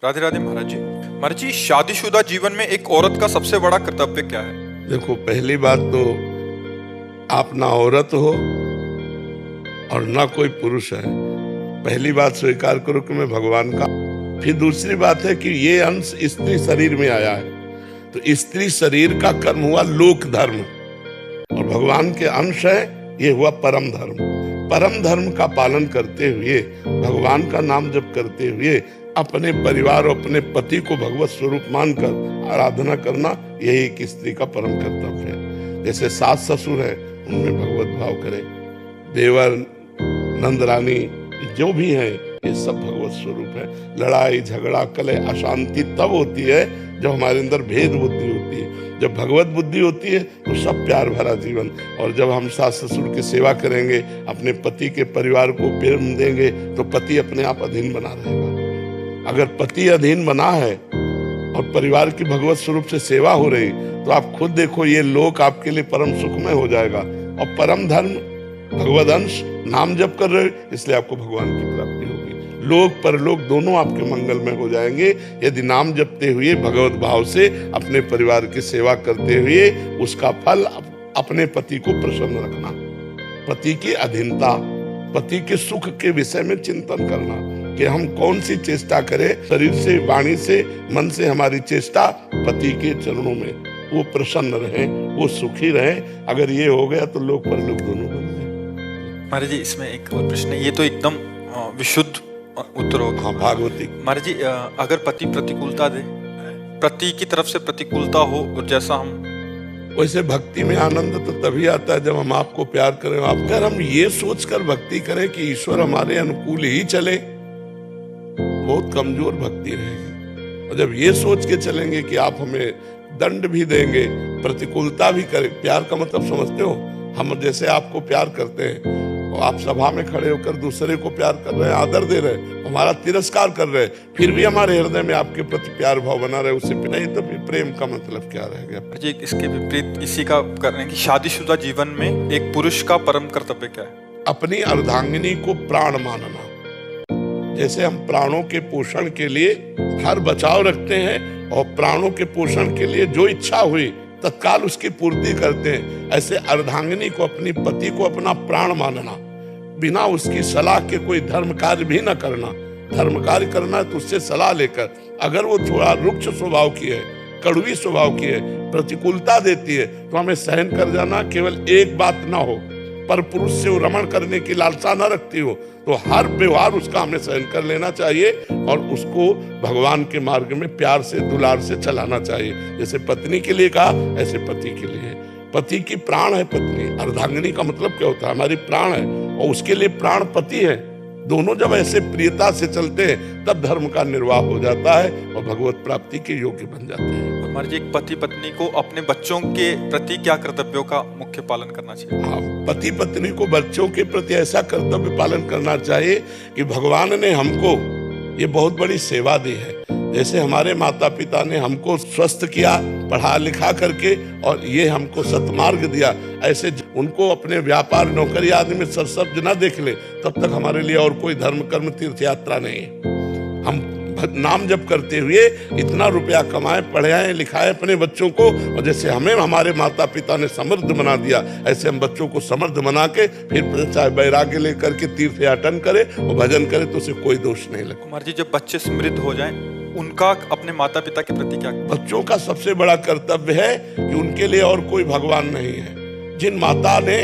राधे राधे महाराज जी। महाराज जी, शादीशुदा जीवन में एक औरत का सबसे बड़ा कर्तव्य क्या है? देखो, पहली बात तो आप ना औरत हो और ना कोई पुरुष है। पहली बात स्वीकार करो कि मैं भगवान का। फिर दूसरी बात है कि ये अंश स्त्री शरीर में आया है, तो स्त्री शरीर का कर्म हुआ लोक धर्म और भगवान के अंश है, ये हुआ परम धर्म। परम धर्म का पालन करते हुए, भगवान का नाम जप करते हुए अपने परिवार और अपने पति को भगवत स्वरूप मानकर आराधना करना, यही एक स्त्री का परम कर्तव्य है। जैसे सास ससुर है, उनमें भगवत भाव करे। देवर नंद रानी जो भी है, ये सब भगवत स्वरूप है। लड़ाई झगड़ा कलह अशांति तब होती है जब हमारे अंदर भेद बुद्धि होती है। जब भगवत बुद्धि होती है तो सब प्यार भरा जीवन। और जब हम सास ससुर की सेवा करेंगे, अपने पति के परिवार को प्रेम देंगे, तो पति अपने आप अधीन बना रहेगा। अगर पति अधीन बना है और परिवार की भगवत स्वरूप से सेवा हो रही, तो आप खुद देखो, ये लोक आपके लिए परम सुखमय हो जाएगा। और परम धर्म भगवद अंश नाम जप कर रहे, इसलिए आपको भगवान की प्राप्ति होगी। लोक परलोक दोनों आपके मंगलमय हो जाएंगे यदि नाम जपते हुए भगवत भाव से अपने परिवार की सेवा करते हुए उसका फल अपने पति को प्रसन्न रखना, पति की अधीनता, पति के सुख के विषय में चिंतन करना कि हम कौन सी चेष्टा करें, शरीर से, वाणी से, मन से हमारी चेष्टा पति के चरणों में, वो प्रसन्न रहे, वो सुखी रहे। अगर ये हो गया तो लोक परलोक दोनों बन गए। महाराज जी, इसमें एक और प्रश्न है, ये तो एकदम विशुद्ध उत्तर होगा। हाँ, भागवती। महाराज जी, अगर पति प्रतिकूलता दे, पति की तरफ से प्रतिकूलता हो, और जैसा हम वैसे भक्ति में आनंद तो तभी आता है जब हम आपको प्यार करें। अगर हम ये सोचकर भक्ति करें कि ईश्वर हमारे अनुकूल ही चले, बहुत कमजोर भक्ति रहेगी। और जब ये सोच के चलेंगे कि आप हमें दंड भी देंगे, प्रतिकूलता भी करें, प्यार का मतलब समझते हो? हम जैसे आपको प्यार करते हैं और आप सभा में खड़े होकर दूसरे को प्यार कर रहे हैं, आदर दे रहे हैं, हमारा तिरस्कार कर रहे हैं, फिर भी हमारे हृदय में आपके प्रति प्यार भाव बना रहे, उससे नहीं तो फिर प्रेम का मतलब क्या रह गया? जी, इसके विपरीत इसी का कर रहे हैं कि शादीशुदा जीवन में एक पुरुष का परम कर्तव्य क्या है? अपनी अर्धांगिनी को प्राण मानना। जैसे हम प्राणों के पोषण के लिए हर बचाव रखते हैं और प्राणों के पोषण के लिए जो इच्छा हुई तत्काल उसकी पूर्ति करते हैं, ऐसे अर्धांगिनी को, अपनी पति को अपना प्राण मानना। बिना उसकी सलाह के कोई धर्म कार्य भी न करना। धर्म कार्य करना है तो उससे सलाह लेकर। अगर वो थोड़ा रुक्ष स्वभाव की है, कड़वी स्वभाव की है, प्रतिकूलता देती है, तो हमें सहन कर जाना। केवल एक बात ना हो, पर पुरुष से वो रमण करने की लालसा न रखती हो, तो हर व्यवहार उसका हमें सहन कर लेना चाहिए और उसको भगवान के मार्ग में प्यार से, दुलार से चलाना चाहिए। जैसे पत्नी के लिए कहा, ऐसे पति के लिए। पति की प्राण है पत्नी। अर्धांगिनी का मतलब क्या होता है? हमारी प्राण है और उसके लिए प्राण पति है। दोनों जब ऐसे प्रियता से चलते हैं, तब धर्म का निर्वाह हो जाता है और भगवत प्राप्ति के योग्य बन जाते हैं। और महाराज जी, एक पति पत्नी को अपने बच्चों के प्रति क्या कर्तव्यों का मुख्य पालन करना चाहिए? हाँ, पति पत्नी को बच्चों के प्रति ऐसा कर्तव्य पालन करना चाहिए कि भगवान ने हमको ये बहुत बड़ी सेवा दी है। जैसे हमारे माता पिता ने हमको स्वस्थ किया पढ़ा लिखा करके और ये हमको सतमार्ग दिया, ऐसे उनको अपने व्यापार नौकरी आदि में सरसब्ज न देख ले, तब तक हमारे लिए और कोई धर्म कर्म तीर्थ यात्रा नहीं है। हम नाम जप करते हुए इतना रुपया कमाए, पढ़ाए लिखाए अपने बच्चों को, और जैसे हमें हमारे माता पिता ने समृद्ध बना दिया, ऐसे हम बच्चों को समृद्ध बना के फिर चाहे वैराग्य लेकर के तीर्थ याटन करे और भजन करे, तो उसे कोई दोष नहीं लगे। कुमार जी, जब बच्चे समृद्ध हो जाएं, उनका अपने माता पिता के प्रति क्या? बच्चों का सबसे बड़ा कर्तव्य है कि उनके लिए और कोई भगवान नहीं है। जिन माता ने,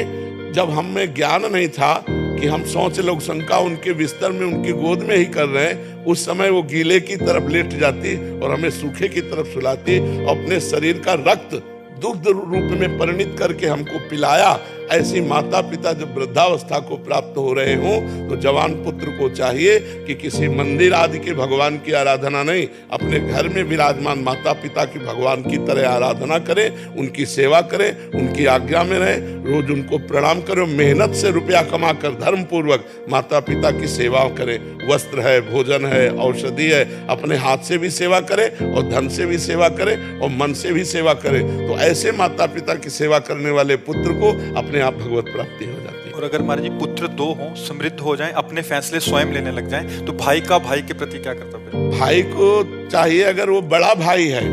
जब हम में ज्ञान नहीं था कि हम सोच लोग शंका उनके बिस्तर में, उनकी गोद में ही कर रहे हैं, उस समय वो गीले की तरफ लेट जाती और हमें सूखे की तरफ सुलाती और अपने शरीर का रक्त दुग्ध रूप में परिणित करके हमको पिलाया। ऐसी माता पिता जब वृद्धावस्था को प्राप्त हो रहे हों, तो जवान पुत्र को चाहिए कि किसी मंदिर आदि के भगवान की आराधना नहीं, अपने घर में विराजमान माता पिता की भगवान की तरह आराधना करें, उनकी सेवा करें, उनकी आज्ञा में रहें, रोज उनको प्रणाम करें, मेहनत से रुपया कमा कर धर्म पूर्वक माता पिता की सेवा करें। वस्त्र है, भोजन है, औषधि है, अपने हाथ से भी सेवा करें और धन से भी सेवा करें और मन से भी सेवा करें। तो ऐसे माता पिता की सेवा करने वाले पुत्र को अपने आप भगवत प्राप्ति हो जाती है। और अगर महाराज जी पुत्र 2 हों, समृद्ध हो जाएं, अपने फैसले स्वयं लेने लग जाएं, तो भाई का भाई के प्रति क्या कर्तव्य है? भाई को चाहिए, अगर वो बड़ा भाई है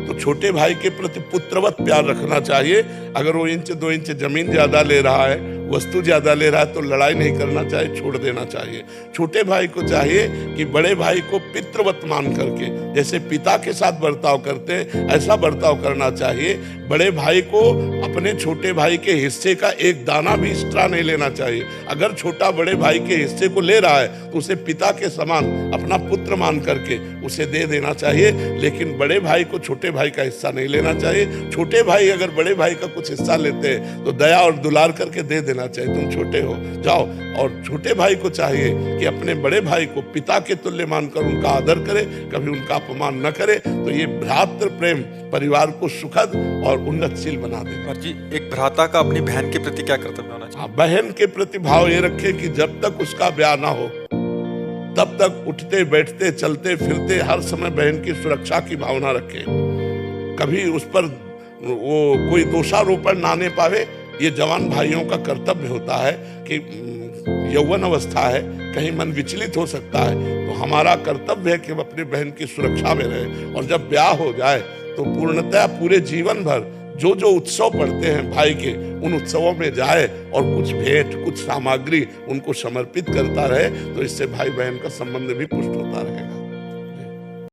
तो छोटे भाई के प्रति पुत्रवत प्यार रखना चाहिए। अगर वो 1-2 इंच जमीन ज्यादा ले रहा है, वस्तु ज्यादा ले रहा है, तो लड़ाई नहीं करना चाहिए, छोड़ देना चाहिए। छोटे भाई को चाहिए कि बड़े भाई को पितृवत मान करके, जैसे पिता के साथ बर्ताव करते हैं ऐसा बर्ताव करना चाहिए। बड़े भाई को अपने छोटे भाई के हिस्से का एक दाना भी एक्स्ट्रा नहीं लेना चाहिए। अगर छोटा बड़े भाई के हिस्से को ले रहा है तो उसे पिता के समान अपना पुत्र मान करके उसे दे देना चाहिए, लेकिन बड़े भाई को छोटे भाई का हिस्सा नहीं लेना चाहिए। छोटे भाई अगर बड़े भाई का कुछ हिस्सा लेते हैं तो दया और दुलार करके दे देना चाहिए, तुम छोटे हो जाओ। और छोटे भाई को चाहिए कि अपने बड़े भाई को पिता के तुल्य मानकर उनका आदर करे, कभी उनका अपमान न करे। तो ये भ्रातृ प्रेम परिवार को सुखद और उन्नतशील बना दे। और जी एक भ्राता का अपनी बहन के प्रति क्या कर्तव्य होना चाहिए? बहन के प्रति भाव ये रखे कि जब तक उसका ब्याह ना हो तब तक उठते बैठते चलते फिरते हर समय बहन की सुरक्षा की भावना रखे, कभी उस पर वो कोई दोषारोपण ना आने पावे। ये जवान भाइयों का कर्तव्य होता है कि यौवन अवस्था है, कहीं मन विचलित हो सकता है, तो हमारा कर्तव्य है कि हम अपनी बहन की सुरक्षा में रहें। और जब ब्याह हो जाए तो पूर्णतः पूरे जीवन भर जो जो उत्सव पड़ते हैं भाई के, उन उत्सवों में जाए और कुछ भेंट कुछ सामग्री उनको समर्पित करता रहे, तो इससे भाई बहन का संबंध भी पुष्ट होता रहेगा।